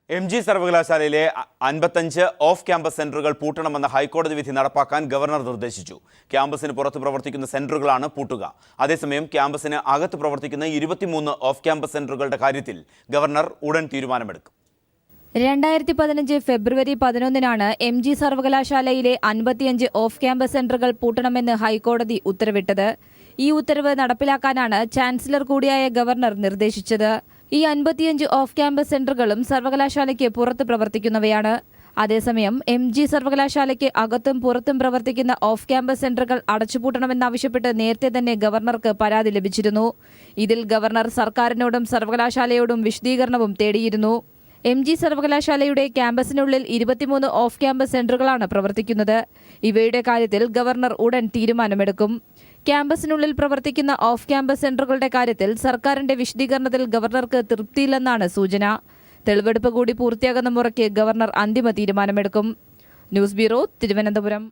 MG സർവകലാശാലയിലെ 55 off campus സെന്ററുകൾ പൂട്ടണമെന്ന ഹൈക്കോടതി വിധി നടപ്പാക്കാൻ ഗവർണർ നിർദ്ദേശിച്ചു. ക്യാമ്പസിന് പുറത്ത് പ്രവർത്തിക്കുന്ന സെന്ററുകളാണ് പൂട്ടുക. അതേസമയം ക്യാമ്പസിന് അകത്ത് പ്രവർത്തിക്കുന്ന 23 ഓഫ് ക്യാമ്പസ് സെന്ററുകളുടെ കാര്യത്തിൽ ഗവർണർ ഉടൻ തീരുമാനമെടുക്കും. 2015 ഫെബ്രുവരി 11-നാണ് MG സർവകലാശാലയിലെ 55 ഓഫ് ക്യാമ്പസ് സെന്ററുകൾ പൂട്ടണമെന്ന് ഹൈക്കോടതി ഉത്തരവിട്ടത്. ഈ ഉത്തരവ് നടപ്പിലാക്കാനാണ് ചാൻസലർ കൂടിയായ ഗവർണർ നിർദ്ദേശിച്ചത്. ഈ 55 ഓഫ് ക്യാമ്പസ് സെന്ററുകളും സർവകലാശാലയ്ക്ക് പുറത്ത് പ്രവർത്തിക്കുന്നവയാണ്. അതേസമയം MG സർവകലാശാലയ്ക്ക് അകത്തും പുറത്തും പ്രവർത്തിക്കുന്ന ഓഫ് ക്യാമ്പസ് സെന്ററുകൾ അടച്ചുപൂട്ടണമെന്നാവശ്യപ്പെട്ട് നേരത്തെ തന്നെ ഗവർണർക്ക് പരാതി ലഭിച്ചിരുന്നു. ഇതിൽ ഗവർണർ സർക്കാരിനോടും സർവകലാശാലയോടും വിശദീകരണവും തേടിയിരുന്നു. MG സർവകലാശാലയുടെ ക്യാമ്പസിനുള്ളിൽ 23 ഓഫ് ക്യാമ്പസ് സെന്ററുകളാണ് പ്രവർത്തിക്കുന്നത്. ഇവയുടെ കാര്യത്തിൽ ഗവർണർ ഉടൻ തീരുമാനമെടുക്കും. ക്യാമ്പസിനുള്ളിൽ പ്രവർത്തിക്കുന്ന ഓഫ് ക്യാമ്പസ് സെന്ററുകളുടെ കാര്യത്തിൽ സർക്കാരിന്റെ വിശദീകരണത്തിൽ ഗവർണർക്ക് തൃപ്തിയില്ലെന്നാണ് സൂചന. തെളിവെടുപ്പ് കൂടി പൂർത്തിയാകുന്ന മുറയ്ക്ക് ഗവർണർ അന്തിമ തീരുമാനമെടുക്കും. News bureau, Thiruvananthapuram.